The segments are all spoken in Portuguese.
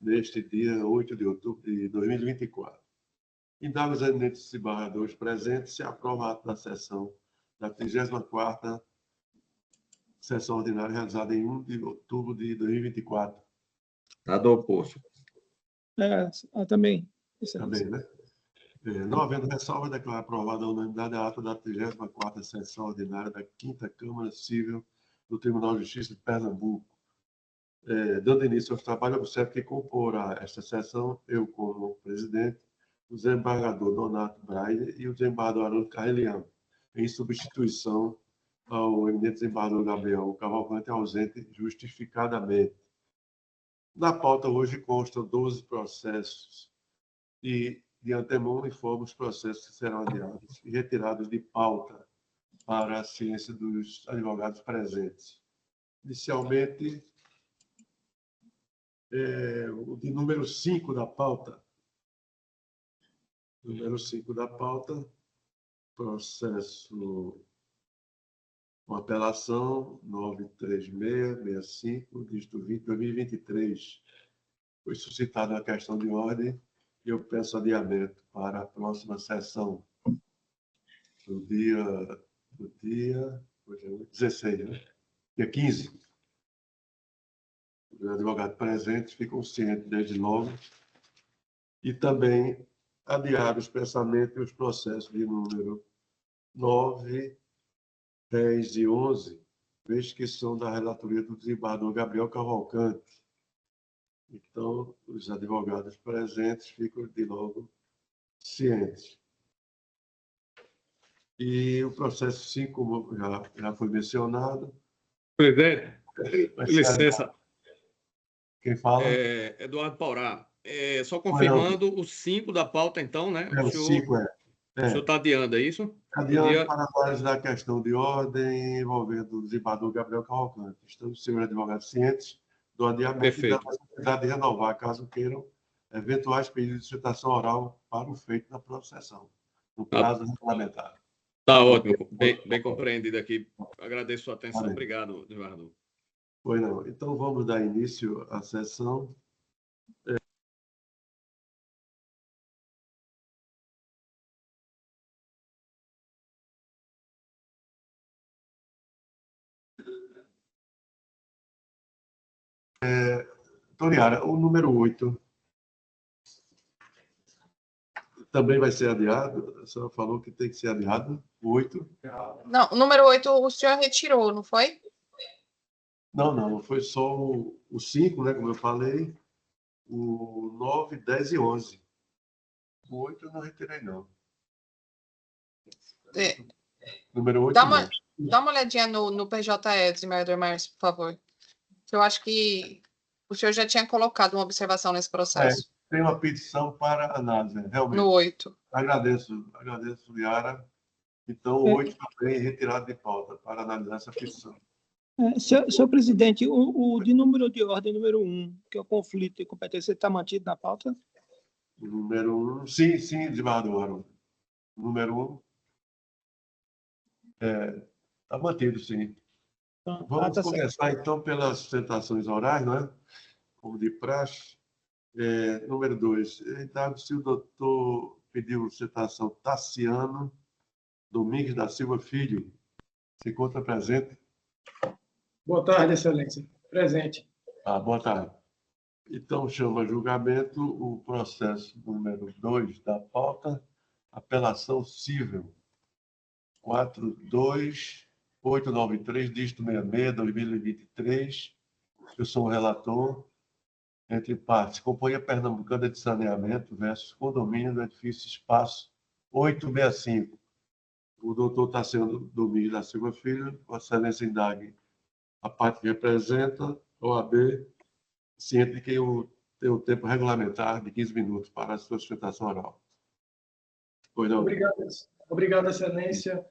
neste dia 8 de outubro de 2024. Indago os eminentes desembargadores presentes se aprova a ata da sessão da 34ª sessão ordinária realizada em 1 de outubro de 2024. Adolfo. Também. Também, né? Não havendo ressalva, declaro aprovada a unanimidade a ata da 34ª sessão ordinária da 5ª Câmara Civil do Tribunal de Justiça de Pernambuco. Dando início aos trabalhos, observo que comporá esta sessão, eu como presidente, o desembargador Donato Braille e o desembargador Haroldo Carreliano, em substituição ao eminente desembargador Gabriel Cavalcante, ausente justificadamente. Na pauta hoje constam 12 processos e, de antemão, informo os processos que serão adiados e retirados de pauta para a ciência dos advogados presentes. Inicialmente, o de número 5 da pauta. Número 5 da pauta, processo com apelação 93665, dígito 20, 2023. Foi suscitada uma questão de ordem e eu peço adiamento para a próxima sessão, do dia 16, né? Dia 15. Os advogados presentes ficam cientes desde logo e também adiar expressamente os processos de número 9, 10 e 11, visto que são da relatoria do desembargador Gabriel Cavalcante. Então, os advogados presentes ficam de logo cientes. E o processo 5, como já foi mencionado... Presidente, licença. Quem fala? Eduardo Paurá. Só confirmando o 5 da pauta, então, né? O 5, O senhor está adiando, é isso? Adiante para análise da questão de ordem envolvendo o desembargador Gabriel Cavalcante. Estamos, senhores advogados, cientes do adiamento. Perfeito. E da possibilidade de renovar, caso queiram, eventuais pedidos de citação oral para o feito da processão, no prazo regulamentar. Está ótimo, bem compreendido aqui. Agradeço a sua atenção. Valeu. Obrigado, desembargador. Pois não. Então, vamos dar início à sessão. Toniara, o número 8 também vai ser adiado? A senhora falou que tem que ser adiado, o 8? Não, o número 8 o senhor retirou, não foi? Não, foi só o 5, né, como eu falei, o 9, 10 e 11. O 8 eu não retirei, não. Número 8, dá uma olhadinha no PJE, desembargador Márcio, por favor. Eu acho que o senhor já tinha colocado uma observação nesse processo. Tem uma petição para análise, realmente. No 8. Agradeço, Yara. Então, o 8 também retirado de pauta para analisar essa petição. Senhor presidente, o de número de ordem número 1, que é o conflito de competência, está mantido na pauta? O número 1, sim, desembargador Haroldo. O número 1 está mantido, sim. Vamos começar, então, pelas sustentações orais, não é? Como de praxe. Número 2. Se o doutor pediu sustentação Tassiano Domingues da Silva Filho, se encontra presente? Boa tarde, excelência. Presente. Boa tarde. Então, chama a julgamento o processo número 2 da pauta, apelação civil 42893, dígito 66, 2023. Eu sou o relator. Entre partes, Companhia Pernambucana de Saneamento versus Condomínio do Edifício Espaço 865. O doutor Tassiano Domingues da Silva Filho, Vossa Excelência indague a parte que representa, OAB, ciente de que eu tenho tempo regulamentar de 15 minutos para a sua sustentação oral. Pois não. Obrigado, excelência.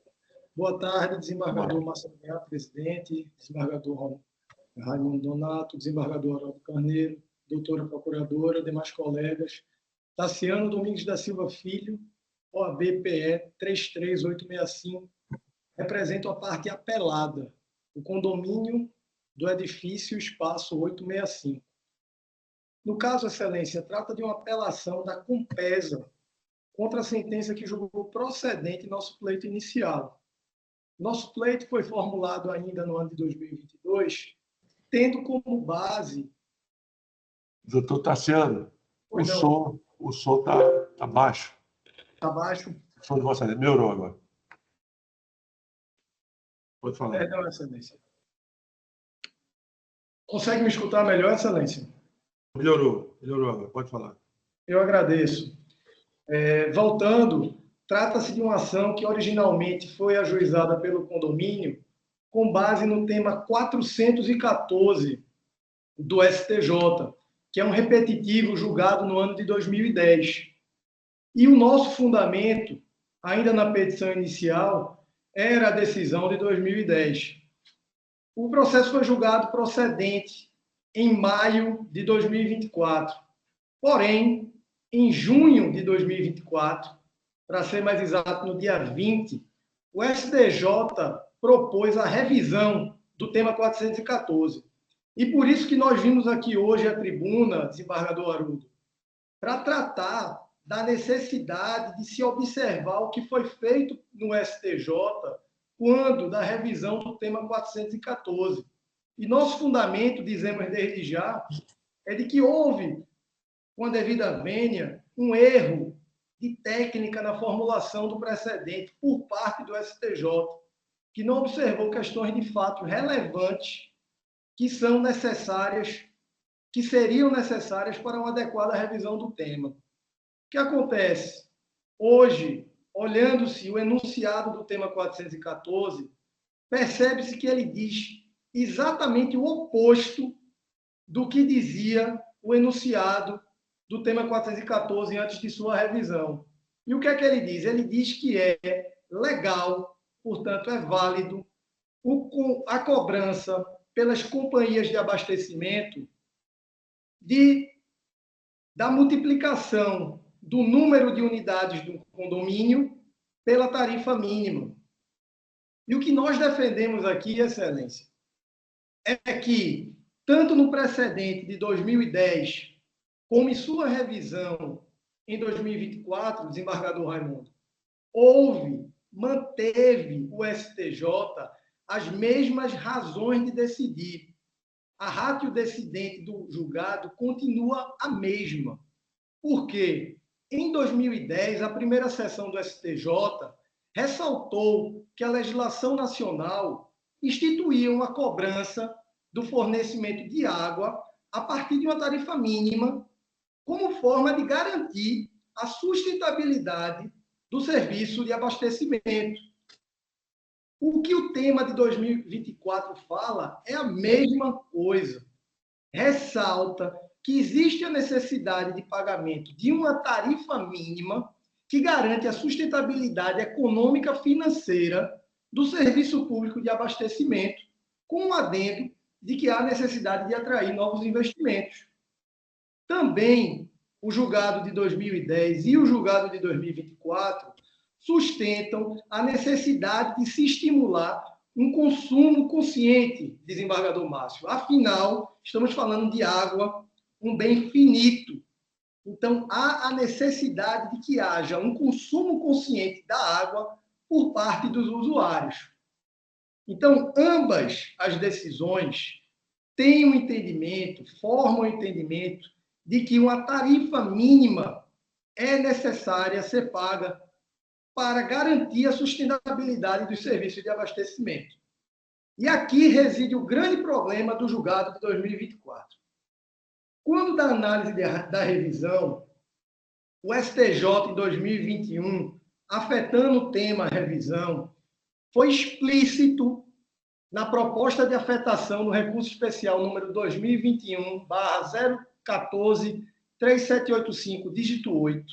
Boa tarde, desembargador Marcelo Neto, presidente, desembargador Raimundo Donato, desembargador Haroldo Carneiro, doutora procuradora, demais colegas. Tassiano Domingues da Silva Filho, OAB-PE 33865, representa a parte apelada, o condomínio do edifício Espaço 865. No caso, Excelência, trata de uma apelação da Compesa contra a sentença que julgou procedente nosso pleito inicial. Nosso pleito foi formulado ainda no ano de 2022, tendo como base... Doutor Tassiano, o som está baixo. Está baixo? O som de Vossa Excelência melhorou agora. Pode falar. Perdão, Excelência. Consegue me escutar melhor, Excelência? Melhorou agora. Pode falar. Eu agradeço. Voltando, trata-se de uma ação que originalmente foi ajuizada pelo condomínio com base no tema 414 do STJ, que é um repetitivo julgado no ano de 2010. E o nosso fundamento, ainda na petição inicial, era a decisão de 2010. O processo foi julgado procedente em maio de 2024. Porém, em junho de 2024, para ser mais exato, no dia 20, o STJ propôs a revisão do tema 414. E por isso que nós vimos aqui hoje à tribuna, desembargador Haroldo, para tratar da necessidade de se observar o que foi feito no STJ quando da revisão do tema 414. E nosso fundamento, dizemos desde já, é de que houve, com a devida vênia, um erro de técnica na formulação do precedente por parte do STJ, que não observou questões de fato relevantes que são necessárias, que seriam necessárias para uma adequada revisão do tema. O que acontece? Hoje, olhando-se o enunciado do tema 414, percebe-se que ele diz exatamente o oposto do que dizia o enunciado do tema 414 antes de sua revisão. E o que é que ele diz? Ele diz que é legal, portanto, é válido a cobrança pelas companhias de abastecimento da multiplicação do número de unidades do condomínio pela tarifa mínima. E o que nós defendemos aqui, Excelência, é que, tanto no precedente de 2010, como em sua revisão em 2024, desembargador Raimundo, manteve o STJ as mesmas razões de decidir. A ratio decidente do julgado continua a mesma. Por quê? Em 2010, a primeira sessão do STJ ressaltou que a legislação nacional instituía uma cobrança do fornecimento de água a partir de uma tarifa mínima, como forma de garantir a sustentabilidade do serviço de abastecimento. O que o tema de 2024 fala é a mesma coisa. Ressalta que existe a necessidade de pagamento de uma tarifa mínima que garante a sustentabilidade econômica financeira do serviço público de abastecimento, com o adendo de que há necessidade de atrair novos investimentos. Também o julgado de 2010 e o julgado de 2024 sustentam a necessidade de se estimular um consumo consciente, desembargador Márcio. Afinal, estamos falando de água, um bem finito. Então, há a necessidade de que haja um consumo consciente da água por parte dos usuários. Então, ambas as decisões têm um entendimento, formam um entendimento de que uma tarifa mínima é necessária ser paga para garantir a sustentabilidade dos serviços de abastecimento. E aqui reside o grande problema do julgado de 2024. Quando da análise da revisão, o STJ em 2021, afetando o tema revisão, foi explícito na proposta de afetação no recurso especial número 2021/014-3785, dígito 8,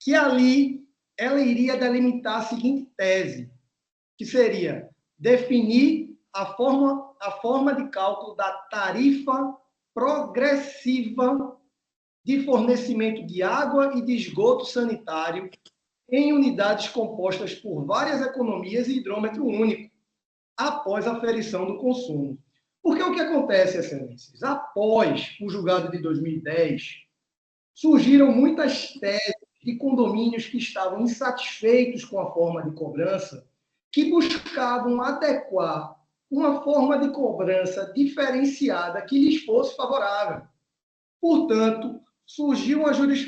que ali ela iria delimitar a seguinte tese, que seria definir a forma de cálculo da tarifa progressiva de fornecimento de água e de esgoto sanitário em unidades compostas por várias economias e hidrômetro único, após a aferição do consumo. Porque o que acontece, excelências? Após o julgado de 2010, surgiram muitas teses de condomínios que estavam insatisfeitos com a forma de cobrança, que buscavam adequar uma forma de cobrança diferenciada que lhes fosse favorável. Portanto, surgiu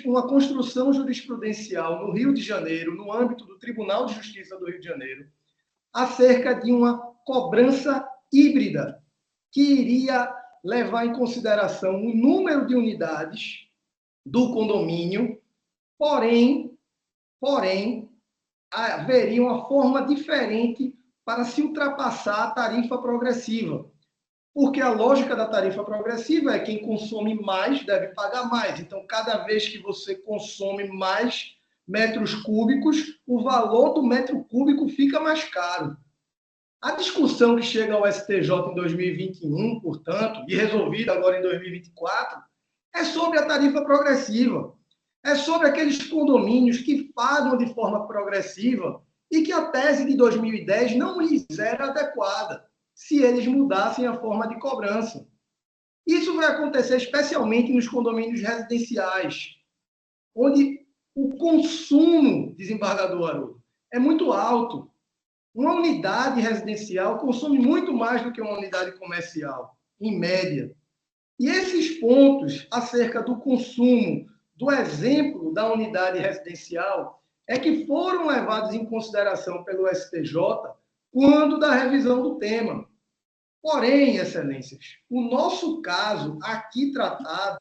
uma construção jurisprudencial no Rio de Janeiro, no âmbito do Tribunal de Justiça do Rio de Janeiro, acerca de uma cobrança híbrida, que iria levar em consideração o número de unidades do condomínio, porém, haveria uma forma diferente para se ultrapassar a tarifa progressiva. Porque a lógica da tarifa progressiva é quem consome mais deve pagar mais. Então, cada vez que você consome mais metros cúbicos, o valor do metro cúbico fica mais caro. A discussão que chega ao STJ em 2021, portanto, e resolvida agora em 2024, é sobre a tarifa progressiva. É sobre aqueles condomínios que pagam de forma progressiva e que a tese de 2010 não lhes era adequada, se eles mudassem a forma de cobrança. Isso vai acontecer especialmente nos condomínios residenciais, onde o consumo, desembargador Haroldo, é muito alto. Uma unidade residencial consome muito mais do que uma unidade comercial, em média. E esses pontos acerca do consumo, do exemplo da unidade residencial, é que foram levados em consideração pelo STJ quando da revisão do tema. Porém, excelências, o nosso caso aqui tratado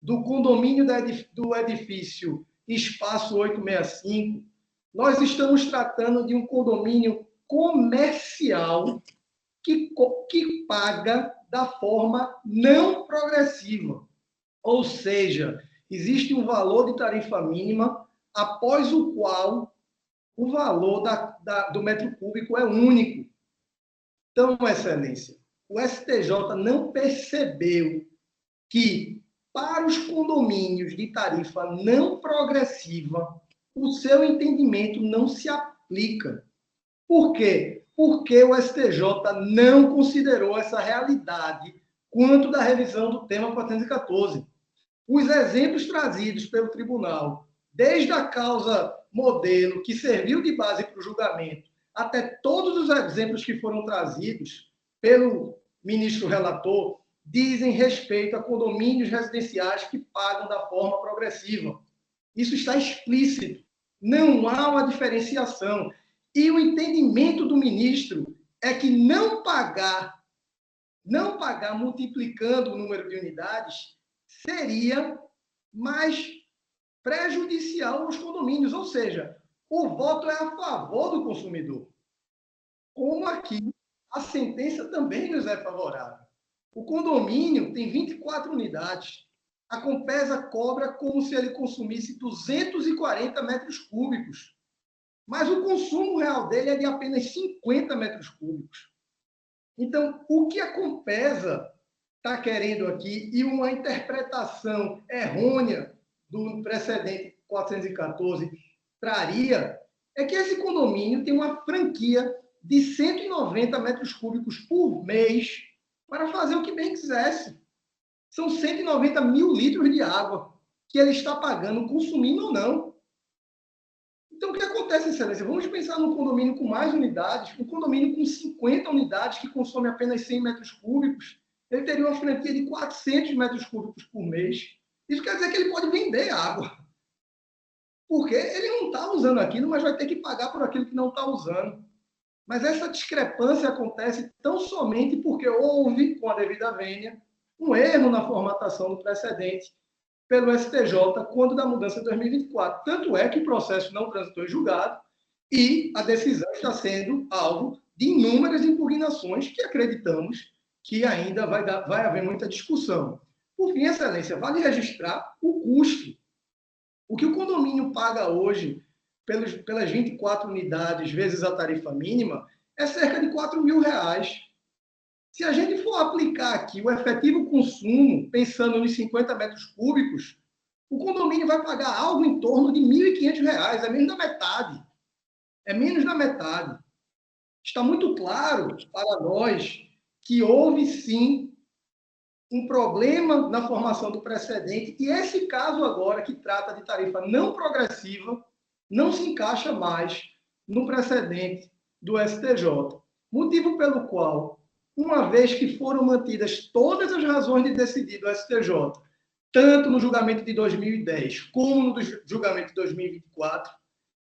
do condomínio do edifício Espaço 865, nós estamos tratando de um condomínio comercial que paga da forma não progressiva. Ou seja, existe um valor de tarifa mínima após o qual o valor do metro cúbico é único. Então, excelência, o STJ não percebeu que, para os condomínios de tarifa não progressiva, o seu entendimento não se aplica. Por quê? Porque o STJ não considerou essa realidade quanto da revisão do tema 414. Os exemplos trazidos pelo tribunal, desde a causa modelo, que serviu de base para o julgamento, até todos os exemplos que foram trazidos pelo ministro relator, dizem respeito a condomínios residenciais que pagam da forma progressiva. Isso está explícito. Não há uma diferenciação. E o entendimento do ministro é que não pagar multiplicando o número de unidades seria mais prejudicial aos condomínios, ou seja, o voto é a favor do consumidor. Como aqui, a sentença também nos é favorável. O condomínio tem 24 unidades. A Compesa cobra como se ele consumisse 240 metros cúbicos. Mas o consumo real dele é de apenas 50 metros cúbicos. Então, o que a Compesa está querendo aqui, e uma interpretação errônea do precedente 414 traria, é que esse condomínio tem uma franquia de 190 metros cúbicos por mês para fazer o que bem quisesse. São 190 mil litros de água que ele está pagando, consumindo ou não. Então, o que acontece, excelência? Vamos pensar num condomínio com mais unidades, um condomínio com 50 unidades que consome apenas 100 metros cúbicos, ele teria uma franquia de 400 metros cúbicos por mês. Isso quer dizer que ele pode vender água. Porque ele não está usando aquilo, mas vai ter que pagar por aquilo que não está usando. Mas essa discrepância acontece tão somente porque houve, com a devida vênia, um erro na formatação do precedente pelo STJ quando da mudança de 2024. Tanto é que o processo não transitou em julgado e a decisão está sendo alvo de inúmeras impugnações que acreditamos que ainda vai haver muita discussão. Por fim, excelência, vale registrar o custo. O que o condomínio paga hoje pelas 24 unidades vezes a tarifa mínima é cerca de R$4.000. Se a gente for aplicar aqui o efetivo consumo, pensando nos 50 metros cúbicos, o condomínio vai pagar algo em torno de R$1.500, é menos da metade. É menos da metade. Está muito claro para nós que houve, sim, um problema na formação do precedente, e esse caso agora, que trata de tarifa não progressiva, não se encaixa mais no precedente do STJ. Motivo pelo qual, uma vez que foram mantidas todas as razões de decidir do STJ, tanto no julgamento de 2010 como no julgamento de 2024,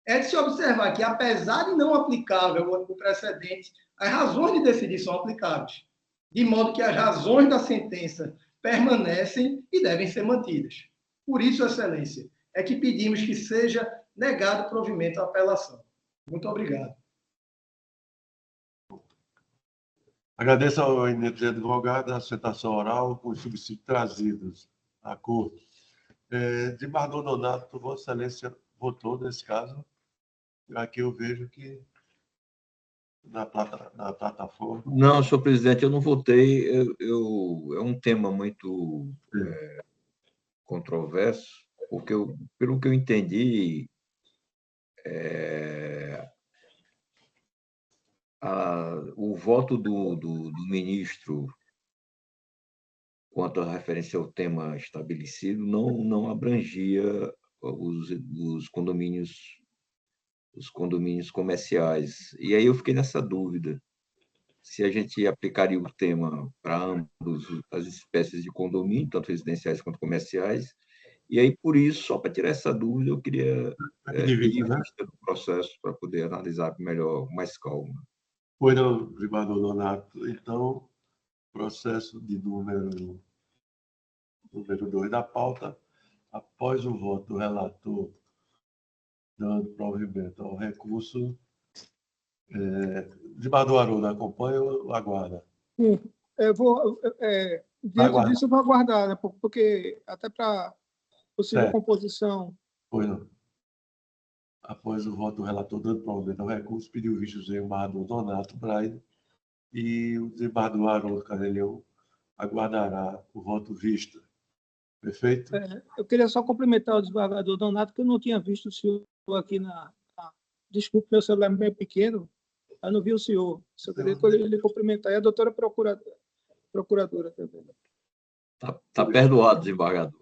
é de se observar que, apesar de não aplicável o precedente, as razões de decidir são aplicáveis, de modo que as razões da sentença permanecem e devem ser mantidas. Por isso, Excelência, é que pedimos que seja negado provimento à apelação. Muito obrigado. Agradeço ao eminente advogado a sustentação oral com os subsídios trazidos à corte. Desembargador Donato, Vossa Excelência votou nesse caso. Aqui eu vejo que na plataforma. Não, senhor presidente, eu não votei. É um tema muito controverso, porque, pelo que eu entendi, o voto do ministro quanto à referência ao tema estabelecido não abrangia os condomínios comerciais. E aí eu fiquei nessa dúvida, se a gente aplicaria o tema para ambas as espécies de condomínio, tanto residenciais quanto comerciais. E aí, por isso, só para tirar essa dúvida, eu queria pedir vista do processo para poder analisar melhor, com mais calma. Pois não, desembargador Donato. Então, processo de número 2 da pauta, após o voto do relator dando provimento ao recurso, desembargador Haroldo, acompanha ou aguarda? Eu vou, diante disso, eu vou aguardar, né, porque até para possível composição. Pois não. Após o voto do relator dando provimento ao recurso, pediu vista o desembargador Donato Braide e o desembargador Haroldo Carnelhão aguardará o voto vista. Perfeito? Eu queria só cumprimentar o desembargador Donato, que eu não tinha visto o senhor aqui Desculpe, meu celular é meio pequeno, eu não vi o senhor. Só queria ele cumprimentar. E a doutora procuradora também. Tá perdoado, desembargador.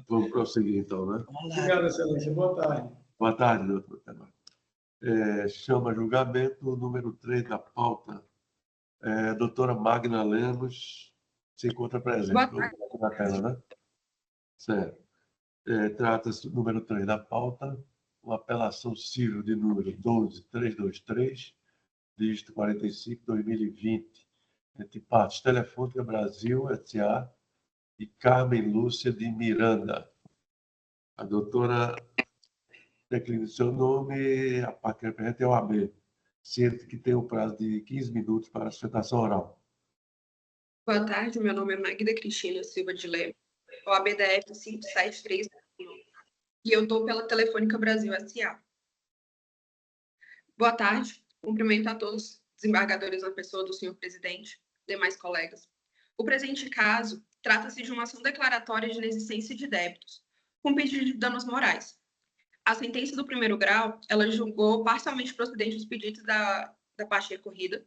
Vamos prosseguir, então, né? Obrigado, Excelência. Boa tarde. Boa tarde, doutor. Chama julgamento número 3 da pauta. Doutora Magna Lemos se encontra presente. Na tela, né? Certo. Trata-se do número 3 da pauta, uma apelação civil de número 12323, dígito 45/2020, entre partes Telefônica Brasil, S.A. e Carmen Lúcia de Miranda. A doutora declina o seu nome, a parte que representa é o AB, ciente que tem o prazo de 15 minutos para a sustentação oral. Boa tarde, meu nome é Magda Cristina Silva de Leme, OABDF 573, e eu estou pela Telefônica Brasil S.A. Boa tarde, cumprimento a todos os desembargadores na pessoa do senhor presidente, demais colegas. O presente caso trata-se de uma ação declaratória de inexistência de débitos, com pedido de danos morais. A sentença do primeiro grau, ela julgou parcialmente procedente os pedidos da parte recorrida,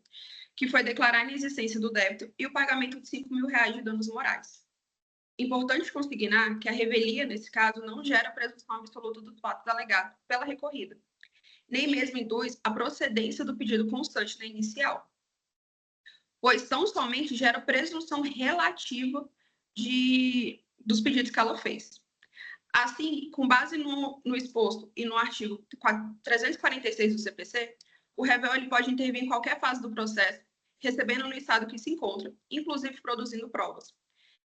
que foi declarar a inexistência do débito e o pagamento de R$5.000 de danos morais. Importante consignar que a revelia, nesse caso, não gera presunção absoluta dos fatos alegados pela recorrida, nem mesmo induz a procedência do pedido constante na inicial, pois tão somente gera presunção relativa dos pedidos que ela fez. Assim, com base no exposto e no artigo 346 do CPC, o réu ele pode intervir em qualquer fase do processo, recebendo no estado que se encontra, inclusive produzindo provas.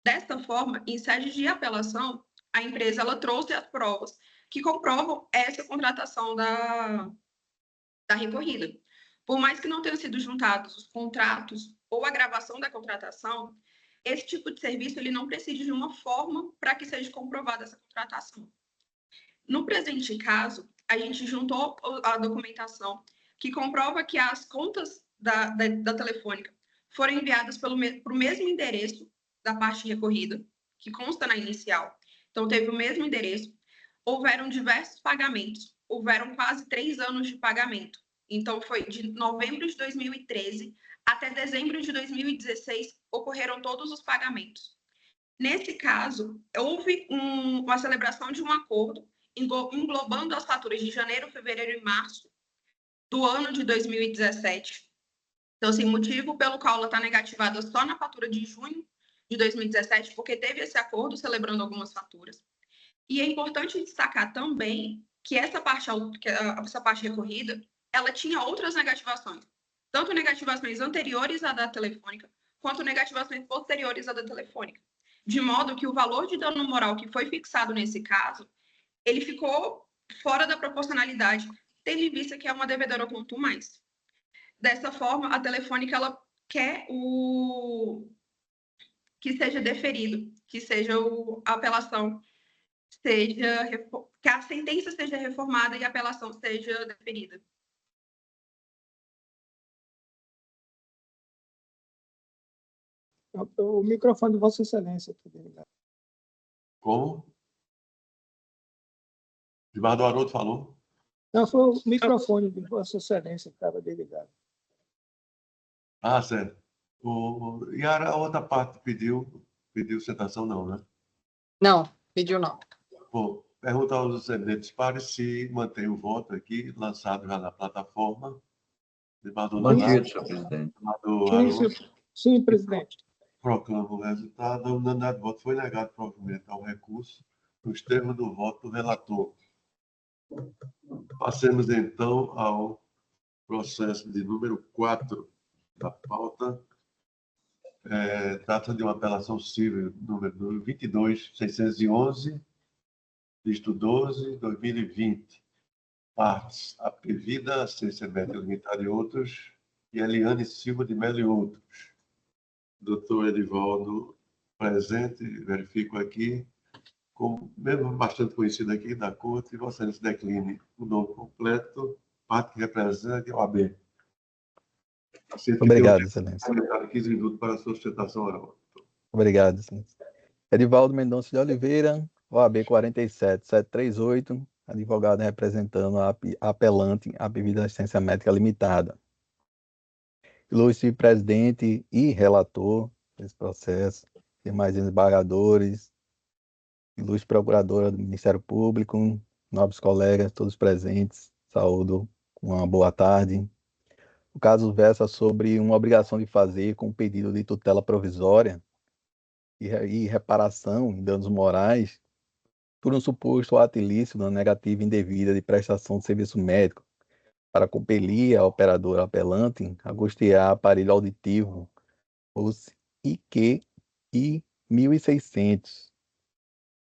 Desta forma, em sede de apelação, a empresa ela trouxe as provas que comprovam essa contratação da recorrida. Por mais que não tenham sido juntados os contratos ou a gravação da contratação, esse tipo de serviço ele não precisa de uma forma para que seja comprovada essa contratação. No presente caso, a gente juntou a documentação que comprova que as contas da Telefônica foram enviadas para o mesmo endereço da parte recorrida, que consta na inicial. Então, teve o mesmo endereço. Houveram diversos pagamentos. Houveram quase 3 anos de pagamento. Então, foi de novembro de 2013 até dezembro de 2016, ocorreram todos os pagamentos. Nesse caso, houve uma celebração de um acordo englobando as faturas de janeiro, fevereiro e março do ano de 2017. Então, assim, motivo pelo qual ela está negativada só na fatura de junho de 2017, porque teve esse acordo celebrando algumas faturas. E é importante destacar também que essa parte recorrida, ela tinha outras negativações, tanto negativações anteriores à da telefônica, quanto negativações posteriores à da telefônica. De modo que o valor de dano moral que foi fixado nesse caso, ele ficou fora da proporcionalidade, tendo em vista que é uma devedora quanto mais. Dessa forma, a telefônica ela quer que seja deferido, que seja a apelação que a sentença seja reformada e a apelação seja deferida. O microfone de Vossa Excelência. Como? Eduardo Haroldo falou. Não, foi o microfone de Vossa Excelência que estava desligado. Ah, certo. E a outra parte pediu citação, não, né? Não, pediu não. Bom, pergunta aos eminentes pares se mantém o voto aqui, lançado já na plataforma. Mantido, senhor presidente. Sim, presidente. Proclamo o resultado. A unanimidade de voto foi negado provimento ao recurso, nos termos do voto do relator. Passemos, então, ao processo de número 4 da pauta. Trata de uma apelação civil número 22.611, dígito 12, 2020. Partes: Apevida, Ciência Médica Limitada e outros, e Eliane Silva de Melo e outros. Doutor Edivaldo presente, verifico aqui, como mesmo bastante conhecido aqui da Corte, e Vossa Excelência decline o nome completo, parte que representa OAB. Obrigado, Excelência. 15 minutos para a sustentação oral. Obrigado, Excelência. Edivaldo Mendonça de Oliveira, OAB 47738, advogado representando a apelante Apevida Assistência Médica Limitada. Ilustre presidente e relator desse processo, demais desembargadores, ilustre procuradora do Ministério Público, nobres colegas, todos presentes, saúdo, uma boa tarde. O caso versa sobre uma obrigação de fazer com pedido de tutela provisória e reparação em danos morais por um suposto ato ilícito na negativa indevida de prestação de serviço médico para compelir a operadora apelante a custear aparelho auditivo, os IQI 1600.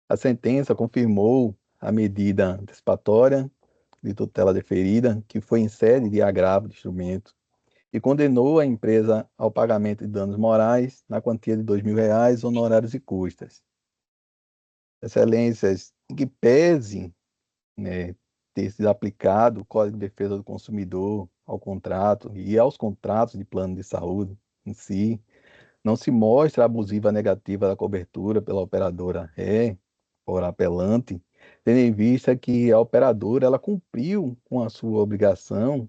A sentença confirmou a medida antecipatória de tutela deferida, que foi em sede de agravo de instrumento, e condenou a empresa ao pagamento de danos morais na quantia de R$ 2.000, honorários e custas. Excelências, em que pese, né, ter sido aplicado o Código de Defesa do Consumidor ao contrato e aos contratos de plano de saúde em si, não se mostra abusiva negativa da cobertura pela operadora por apelante, tendo em vista que a operadora ela cumpriu com a sua obrigação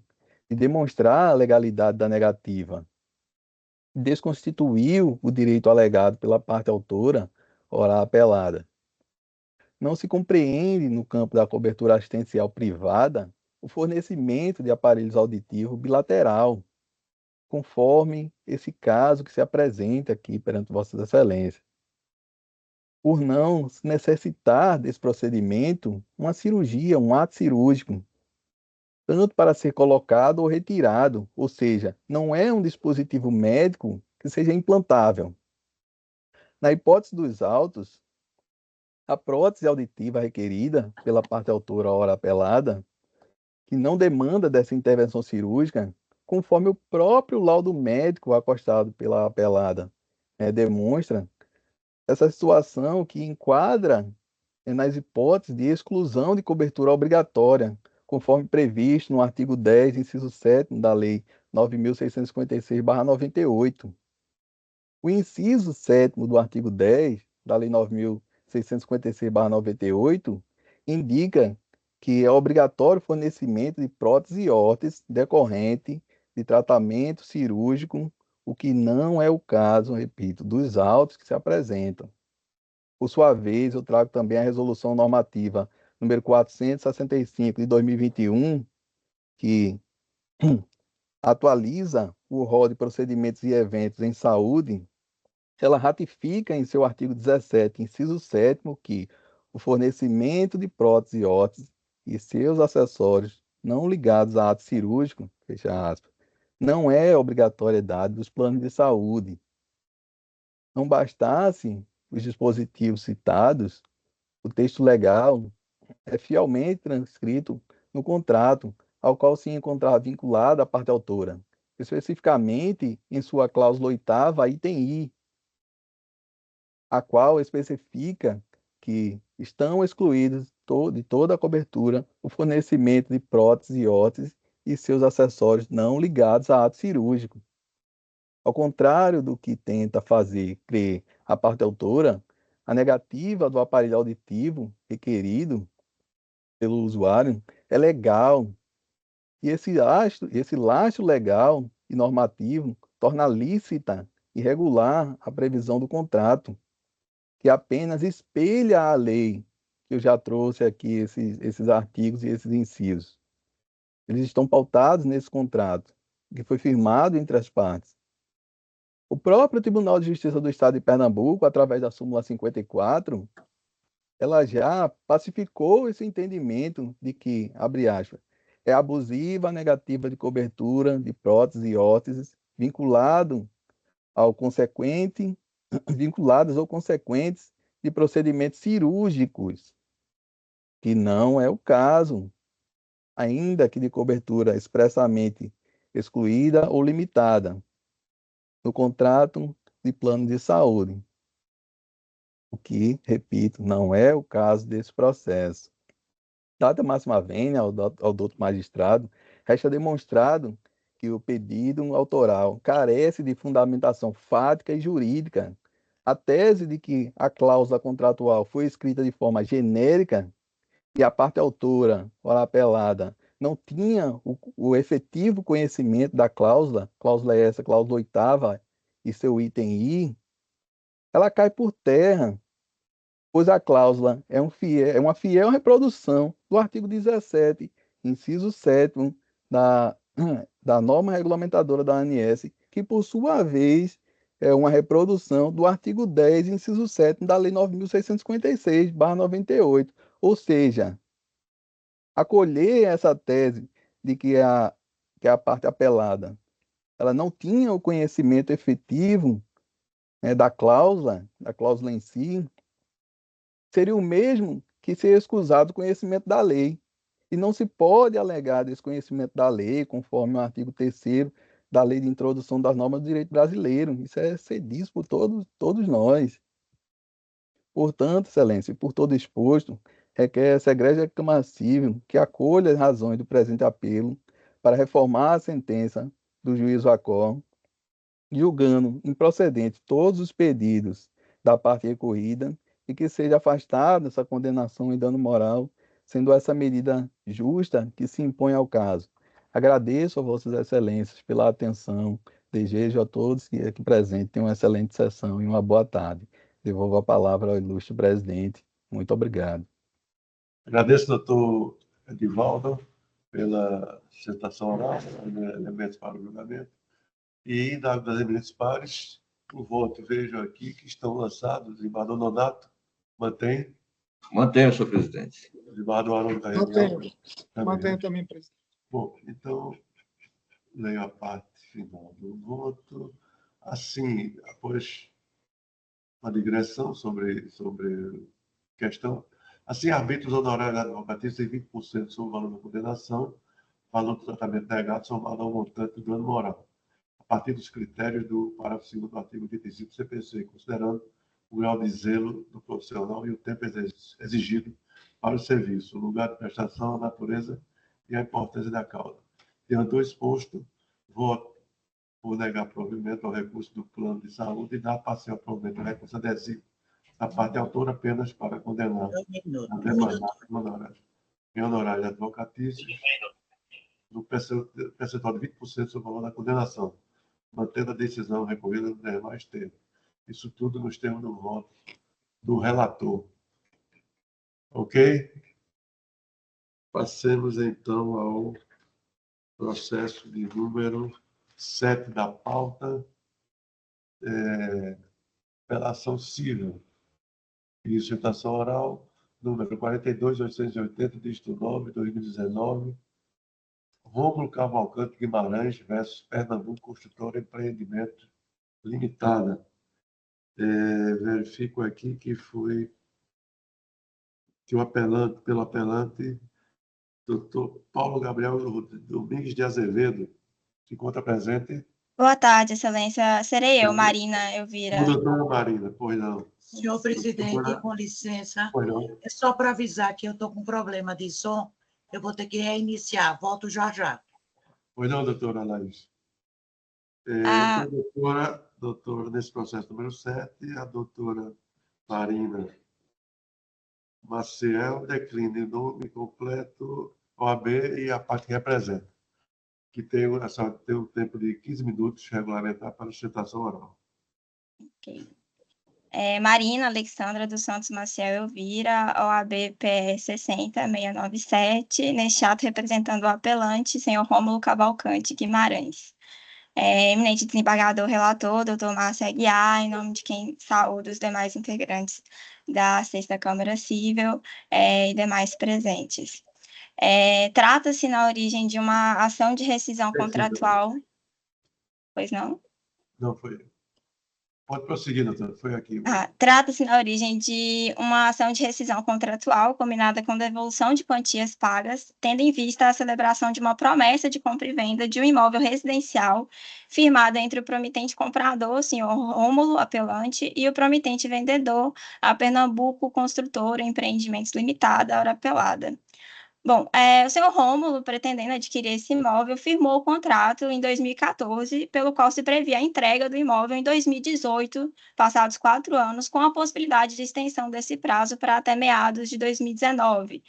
de demonstrar a legalidade da negativa, desconstituiu o direito alegado pela parte autora, ora apelada. Não se compreende, no campo da cobertura assistencial privada, o fornecimento de aparelhos auditivos bilateral, conforme esse caso que se apresenta aqui perante Vossas Excelências. Por não necessitar desse procedimento, uma cirurgia, um ato cirúrgico, tanto para ser colocado ou retirado, ou seja, não é um dispositivo médico que seja implantável. Na hipótese dos autos, a prótese auditiva requerida pela parte autora ora apelada, que não demanda dessa intervenção cirúrgica, conforme o próprio laudo médico acostado pela apelada demonstra, essa situação que enquadra nas hipóteses de exclusão de cobertura obrigatória, conforme previsto no artigo 10, inciso 7 da Lei 9.656/98. O inciso 7º do artigo 10 da Lei 9.656/98 indica que é obrigatório o fornecimento de prótese e órtese decorrente de tratamento cirúrgico, o que não é o caso, repito, dos autos que se apresentam. Por sua vez, eu trago também a resolução normativa número 465 de 2021, que atualiza o rol de procedimentos e eventos em saúde. Ela ratifica em seu artigo 17, inciso 7º, que o fornecimento de prótese e órtese e seus acessórios não ligados a ato cirúrgico, fecha aspas, não é obrigatoriedade dos planos de saúde. Não bastasse os dispositivos citados, o texto legal é fielmente transcrito no contrato ao qual se encontrava vinculada a parte autora, especificamente em sua cláusula 8ª, item I, a qual especifica que estão excluídos de toda a cobertura o fornecimento de próteses e órteses e seus acessórios não ligados a ato cirúrgico. Ao contrário do que tenta fazer crer a parte autora, a negativa do aparelho auditivo requerido pelo usuário é legal, e esse lastro legal e normativo torna lícita e regular a previsão do contrato, que apenas espelha a lei, que eu já trouxe aqui esses artigos e esses incisos. Eles estão pautados nesse contrato, que foi firmado entre as partes. O próprio Tribunal de Justiça do Estado de Pernambuco, através da súmula 54, ela já pacificou esse entendimento de que, abre aspas, é abusiva a negativa de cobertura de próteses e órteses vinculadas ou consequentes de procedimentos cirúrgicos, que não é o caso, ainda que de cobertura expressamente excluída ou limitada no contrato de plano de saúde, o que, repito, não é o caso desse processo. Dada a máxima vênia ao douto magistrado, resta demonstrado que o pedido autoral carece de fundamentação fática e jurídica. A tese de que a cláusula contratual foi escrita de forma genérica e a parte autora, ora apelada, não tinha o efetivo conhecimento da cláusula essa, cláusula 8ª e seu item I, ela cai por terra, pois a cláusula é uma fiel reprodução do artigo 17, inciso 7º da norma regulamentadora da ANS, que, por sua vez, é uma reprodução do artigo 10, inciso 7º da Lei 9.656/98. Ou seja, acolher essa tese de que a parte apelada ela não tinha o conhecimento efetivo, né, da cláusula em si, seria o mesmo que ser escusado o conhecimento da lei. E não se pode alegar desconhecimento da lei, conforme o artigo 3º da Lei de Introdução das Normas do Direito Brasileiro. Isso é cedido por todos nós. Portanto, Excelência, por todo exposto, requer essa egrégia Câmara Civil que acolha as razões do presente apelo para reformar a sentença do juiz Vacó, julgando improcedente todos os pedidos da parte recorrida e que seja afastada essa condenação em dano moral, sendo essa medida justa que se impõe ao caso. Agradeço a Vossas Excelências pela atenção, desejo a todos que aqui presentes tenham uma excelente sessão e uma boa tarde. Devolvo a palavra ao ilustre presidente. Muito obrigado. Agradeço, doutor Edivaldo, pela sustentação oral, elementos para o julgamento. E das eminentes pares, o voto, vejo aqui que estão lançados. Desembargador Nonato, mantém? Mantenho, senhor presidente. Desembargador Haroldo da Reunião? Mantenho também, presidente. Bom, então, leio a parte final do voto. Assim, após uma digressão sobre questão, assim, arbitros honorários advocatícios têm 20% sobre o valor da condenação, valor do tratamento negado somado ao montante do dano moral, a partir dos critérios do parágrafo 2º do artigo 85 do CPC, considerando o grau de zelo do profissional e o tempo exigido para o serviço, o lugar de prestação, a natureza e a importância da causa. Diante do exposto, voto por negar provimento ao recurso do plano de saúde e dar parcial provimento ao recurso adesivo da parte autora apenas para condenar a demanda honorária. em honorários advocatícios, no percentual de 20% sobre o valor da condenação, mantendo a decisão recorrida nos demais termos. Isso tudo nos termos do voto do relator. Ok? Passemos, então, ao processo de número 7 da pauta, pela ação civil. Início de citação oral, número 42.880, dígito 9, 2019, Rômulo Cavalcante Guimarães versus Pernambuco Construtora Empreendimento Limitada. Verifico aqui que o apelante, pelo apelante, doutor Paulo Gabriel Domingues de Azevedo, se encontra presente. Boa tarde, Excelência. Serei eu, Marina Elvira. Doutora Marina, pois não. Senhor presidente, com licença, Pois não. é só para avisar que eu estou com problema de som, eu vou ter que reiniciar, volto já já. Pois não, doutora Laís. Ah. Então, doutora, nesse processo número 7, a doutora Marina Maciel declina o nome completo, OAB e a parte que representa, que tem um tempo de 15 minutos regulamentar para sustentação oral. Ok. Marina Alexandra dos Santos Maciel Elvira, OAB PE 60697, neste ato representando o apelante, senhor Rômulo Cavalcante Guimarães. Eminente desembargador relator, doutor Márcio Aguiar, em nome de quem saúdo os demais integrantes da 6ª Câmara Cível e demais presentes. Trata-se na origem de uma ação de rescisão contratual. Pois não? Não, foi. Pode prosseguir, doutor. Foi aqui. Trata-se na origem de uma ação de rescisão contratual combinada com devolução de quantias pagas, tendo em vista a celebração de uma promessa de compra e venda de um imóvel residencial firmada entre o promitente comprador, senhor Rômulo Apelante, e o promitente vendedor, a Pernambuco Construtora Empreendimentos Limitada, hora apelada. Bom, o senhor Rômulo, pretendendo adquirir esse imóvel, firmou o contrato em 2014, pelo qual se previa a entrega do imóvel em 2018, passados 4 anos, com a possibilidade de extensão desse prazo para até meados de 2019.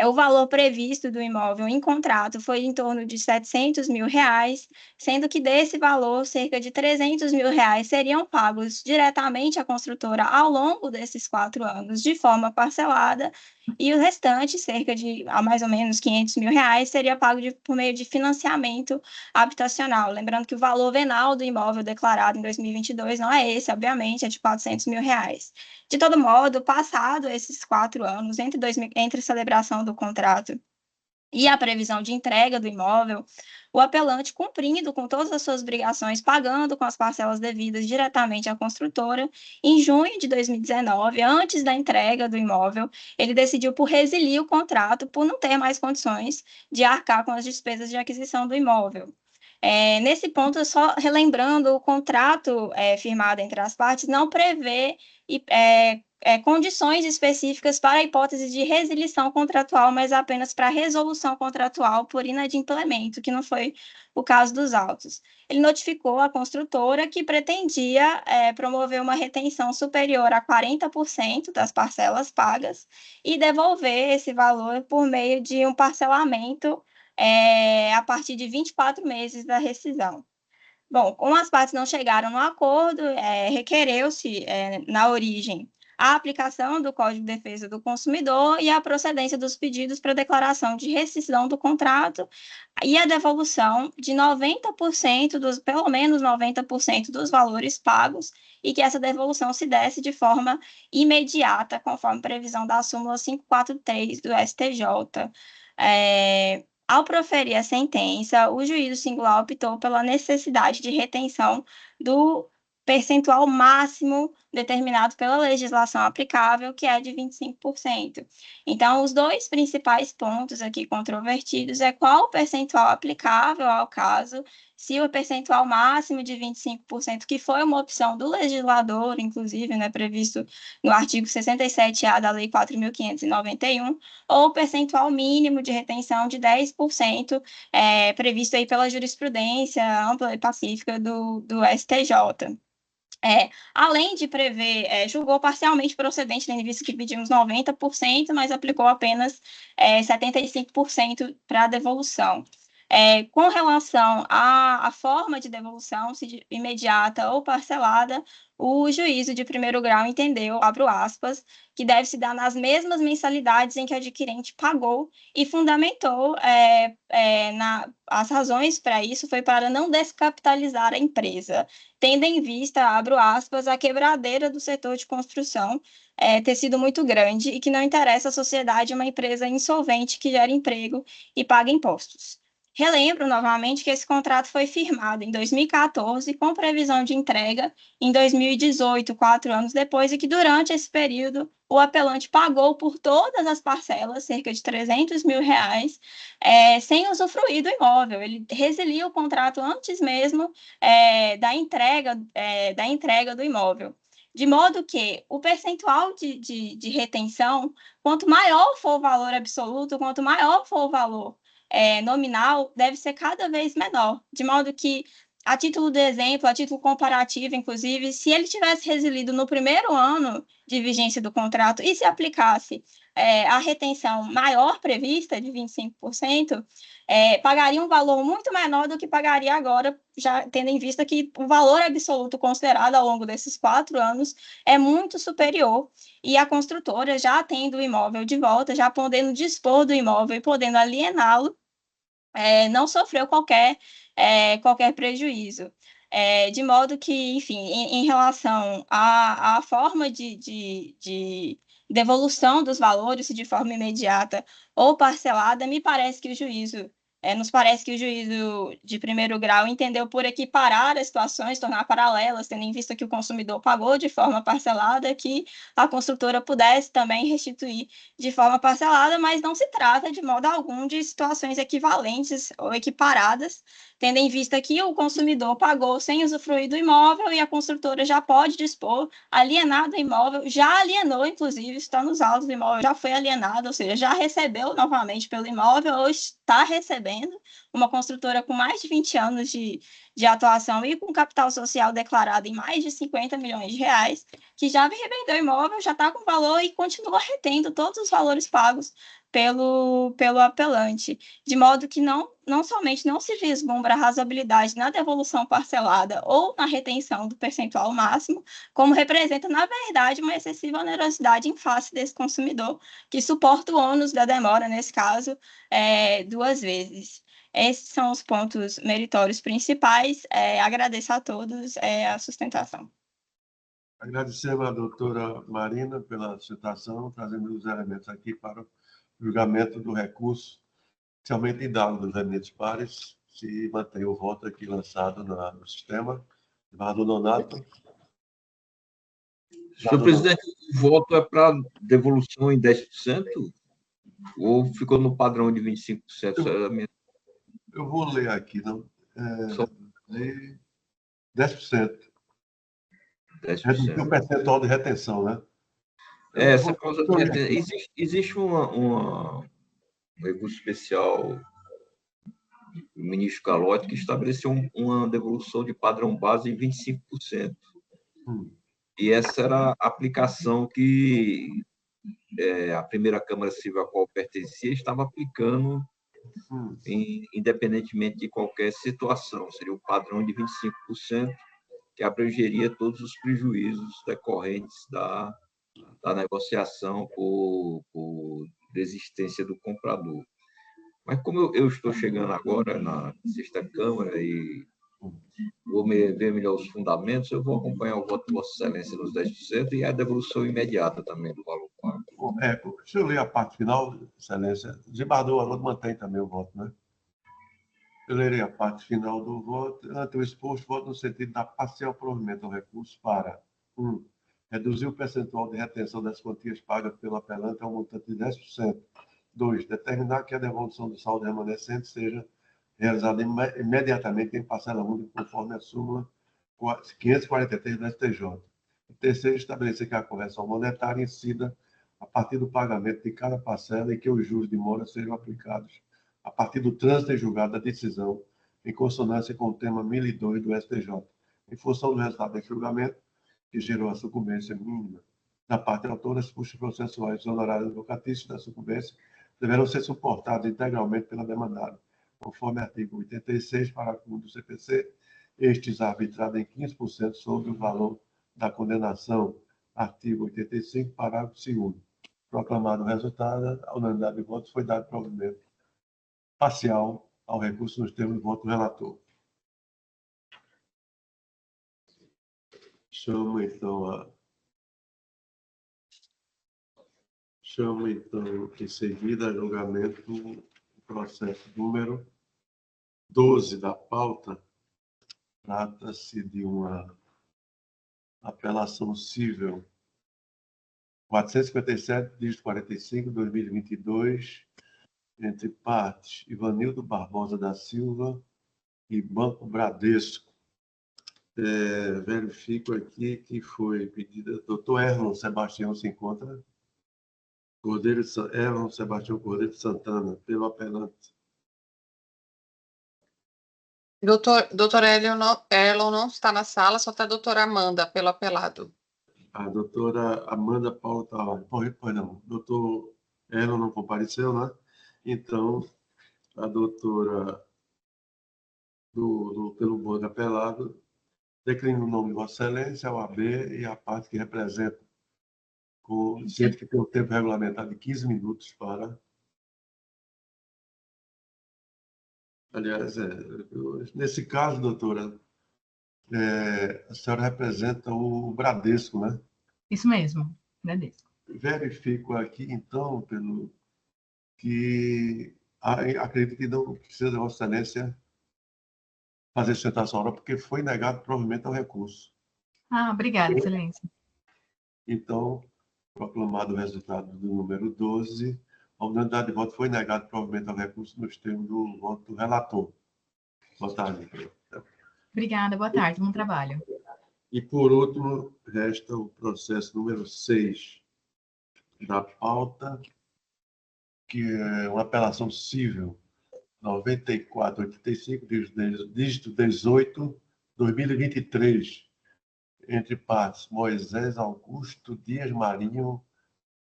O valor previsto do imóvel em contrato foi em torno de R$700 mil, sendo que desse valor, cerca de R$300 mil seriam pagos diretamente à construtora ao longo desses 4 anos, de forma parcelada, e o restante, cerca de mais ou menos R$500 mil, seria pago por meio de financiamento habitacional. Lembrando que o valor venal do imóvel declarado em 2022 não é esse, obviamente, é de R$400 mil. De todo modo, passado esses 4 anos, entre a celebração do contrato e a previsão de entrega do imóvel, o apelante, cumprindo com todas as suas obrigações, pagando com as parcelas devidas diretamente à construtora, em junho de 2019, antes da entrega do imóvel, ele decidiu por resilir o contrato, por não ter mais condições de arcar com as despesas de aquisição do imóvel. Nesse ponto, só relembrando, o contrato firmado entre as partes não prevê condições específicas para a hipótese de resilição contratual, mas apenas para resolução contratual por inadimplemento, que não foi o caso dos autos. Ele notificou a construtora que pretendia promover uma retenção superior a 40% das parcelas pagas e devolver esse valor por meio de um parcelamento a partir de 24 meses da rescisão. Bom, como as partes não chegaram no acordo, requereu-se, na origem, a aplicação do Código de Defesa do Consumidor e a procedência dos pedidos para declaração de rescisão do contrato e a devolução de 90%, pelo menos 90% dos valores pagos, e que essa devolução se desse de forma imediata, conforme previsão da súmula 543 do STJ. Ao proferir a sentença, o juízo singular optou pela necessidade de retenção do percentual máximo determinado pela legislação aplicável, que é de 25%. Então, os dois principais pontos aqui controvertidos é qual o percentual aplicável ao caso, se o percentual máximo de 25%, que foi uma opção do legislador, inclusive, previsto no artigo 67A da Lei 4.591, ou o percentual mínimo de retenção de 10%, previsto aí pela jurisprudência ampla e pacífica do STJ. Além de prever, julgou parcialmente procedente, tendo visto que pedimos 90%, mas aplicou apenas 75% para a devolução. Com relação à forma de devolução, se imediata ou parcelada, o juízo de primeiro grau entendeu, abro aspas, que deve se dar nas mesmas mensalidades em que o adquirente pagou e fundamentou as razões para isso foi para não descapitalizar a empresa, tendo em vista, abro aspas, a quebradeira do setor de construção ter sido muito grande e que não interessa à sociedade uma empresa insolvente que gera emprego e paga impostos. Relembro novamente que esse contrato foi firmado em 2014 com previsão de entrega em 2018, 4 anos depois, e que durante esse período o apelante pagou por todas as parcelas, cerca de R$300 mil, sem usufruir do imóvel. Ele resilia o contrato antes mesmo da entrega do imóvel. De modo que o percentual de retenção, quanto maior for o valor absoluto, quanto maior for o valor nominal, deve ser cada vez menor. De modo que, a título de exemplo, a título comparativo, inclusive, se ele tivesse resilido no primeiro ano de vigência do contrato e se aplicasse a retenção maior prevista, de 25%, pagaria um valor muito menor do que pagaria agora, já tendo em vista que o valor absoluto considerado ao longo desses 4 anos é muito superior, e a construtora, já tendo o imóvel de volta, já podendo dispor do imóvel e podendo aliená-lo, não sofreu qualquer prejuízo. De modo que, enfim, em relação à forma de devolução dos valores, de forma imediata ou parcelada, nos parece que o juízo de primeiro grau entendeu por equiparar as situações, tornar paralelas, tendo em vista que o consumidor pagou de forma parcelada, que a construtora pudesse também restituir de forma parcelada, mas não se trata de modo algum de situações equivalentes ou equiparadas, tendo em vista que o consumidor pagou sem usufruir do imóvel e a construtora já pode dispor, alienar do imóvel, já alienou, inclusive, está nos autos do imóvel, já foi alienado, ou seja, já recebeu novamente pelo imóvel ou está recebendo. Uma construtora com mais de 20 anos de atuação e com capital social declarado em mais de R$50 milhões, que já revendeu o imóvel, já está com valor e continua retendo todos os valores pagos pelo apelante, de modo que não somente não se vislumbra a razoabilidade na devolução parcelada ou na retenção do percentual máximo, como representa, na verdade, uma excessiva onerosidade em face desse consumidor, que suporta o ônus da demora, nesse caso, 2 vezes. Esses são os pontos meritórios principais. Agradeço a todos a sustentação. Agradecemos à doutora Marina pela sustentação, trazendo os elementos aqui para o julgamento do recurso, especialmente em dado dos elementos pares, se mantém o voto aqui lançado no sistema. Desembargador Nonato. Senhor presidente, o voto é para devolução em 10%? Ou ficou no padrão de 25%? Eu vou ler aqui, não? 10%. Reduzir o percentual de retenção, né? Essa causa de retenção. Existe um recurso especial do ministro Calotti que estabeleceu uma devolução de padrão base em 25%. E essa era a aplicação que a primeira Câmara Civil a qual pertencia estava aplicando, independentemente de qualquer situação. Seria o padrão de 25%, que abrangeria todos os prejuízos decorrentes da negociação por desistência do comprador. Mas como eu estou chegando agora na sexta Câmara e vou ver melhor os fundamentos, eu vou acompanhar o voto de Vossa Excelência nos 10% e a devolução imediata também do valor pago. Deixa eu ler a parte final, Excelência. Desembargador Haroldo mantém também o voto, né? Eu lerei a parte final do voto. Ante o exposto, voto no sentido da parcial provimento ao recurso para 1. Reduzir o percentual de retenção das quantias pagas pelo apelante ao montante de 10%. 2. Determinar que a devolução do saldo remanescente seja realizada imediatamente em parcela única, conforme a súmula 543 do STJ. E 3. Estabelecer que a correção monetária incida a partir do pagamento de cada parcela e que os juros de mora sejam aplicados a partir do trânsito em julgado da decisão, em consonância com o tema 1002 do STJ. Em função do resultado desse julgamento, que gerou a sucumbência mínima da parte autora, os custos processuais e honorários locatícios da sucumbência deverão ser suportados integralmente pela demandada, conforme artigo 86, parágrafo 1 do CPC, estes arbitrados em 15% sobre o valor da condenação, artigo 85, parágrafo 2º. Proclamado o resultado, a unanimidade de votos foi dado provimento parcial ao recurso nos termos do voto do relator. Chamo, então, em seguida, a julgamento o processo número 12 da pauta. Trata-se de uma apelação cível 457, dígito 45, 2022, entre partes Ivanildo Barbosa da Silva e Banco Bradesco. Verifico aqui que foi pedida. Doutor Erlon Sebastião se encontra. Erlon Sebastião Cordeiro de Santana, pelo apelante. Doutor Erlon não está na sala, só está a doutora Amanda, pelo apelado. A doutora Amanda Paula Tavares. Pois não, doutor Erlon não compareceu, né? Então, a doutora pelo bodo apelado declina o nome de Vossa Excelência, a OAB e a parte que representa, dizendo que tem um tempo regulamentar de 15 minutos para... Aliás, nesse caso, doutora, a senhora representa o Bradesco, né? Isso mesmo, Bradesco. Verifico aqui, então, pelo que acredito que não precisa de Vossa Excelência fazer sustentação oral, porque foi negado provavelmente ao recurso. Obrigada, Excelência. Então, proclamado o resultado do número 12, a unanimidade de voto foi negado provavelmente ao recurso nos termos do voto do relator. Boa tarde. Obrigada, boa tarde, bom trabalho. E, por último, resta o processo número 6 da pauta, que é uma apelação cível 9485, dígito 18, 2023, entre partes Moisés Augusto Dias Marinho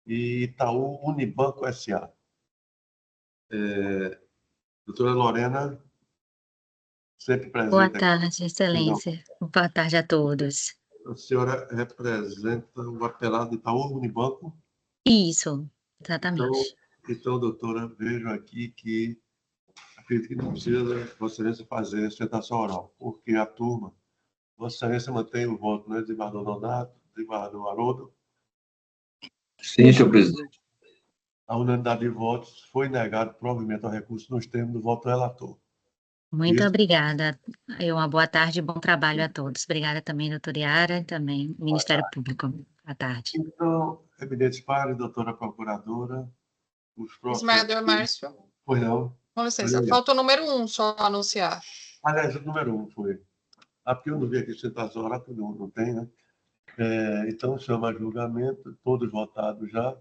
e Itaú Unibanco S.A. Doutora Lorena, sempre presente. Boa tarde, Excelência. Boa tarde a todos. A senhora representa o apelado Itaú Unibanco? Isso, exatamente. Então, doutora, vejo aqui que acredito que não precisa Vossa Excelência fazer sustentação oral, porque a turma, Vossa Excelência mantém o voto, né? Desembargador Nonato, desembargador Haroldo. Sim, senhor presidente. A unanimidade de votos foi negado provavelmente ao recurso nos termos do voto do relator. Muito Isso. obrigada. Uma boa tarde e bom trabalho a todos. Obrigada também, doutora Yara, e também Ministério Público. Boa tarde. Então, eminentes pares, doutora procuradora, os Desembargador Márcio. Pois não. Com licença, falta o número 1 só anunciar. Aliás, o número 1 foi. Porque eu não vi aqui sustentação oral, não tem, né? Então, chama a julgamento, todos votados já.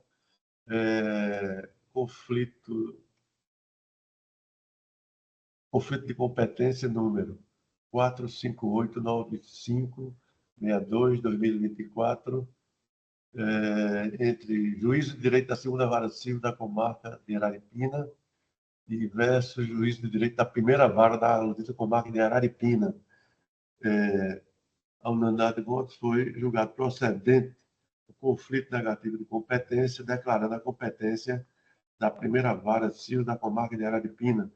Conflito de competência número 4589562-2024, entre Juízo de Direito da Segunda Vara Civil da Comarca de Araripina e versus Juízo de Direito da Primeira Vara da Comarca de Araripina. A unanimidade de votos foi julgado procedente o conflito negativo de competência, declarando a competência da Primeira Vara Civil da Comarca de Araripina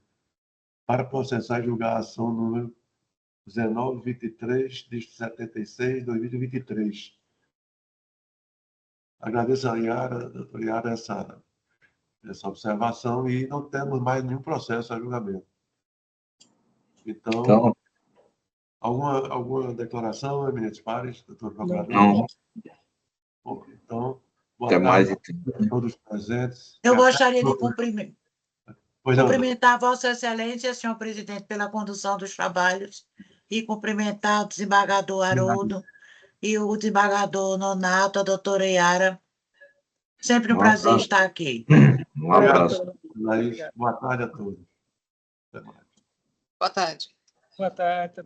para processar e julgar a ação número 1923, dígito 76, 2023. Agradeço a doutora Yara, essa observação e não temos mais nenhum processo a julgamento. Então alguma declaração, eminentes pares, doutor procurador? Não. Bom, então, Até mais, a todos presentes. Eu gostaria de cumprimentar Vossa Excelência, senhor presidente, pela condução dos trabalhos e cumprimentar o desembargador Haroldo e o desembargador Nonato, a doutora Yara. Sempre um prazer estar aqui. Um abraço. Boa tarde a todos. Até mais. Boa tarde. Boa tarde.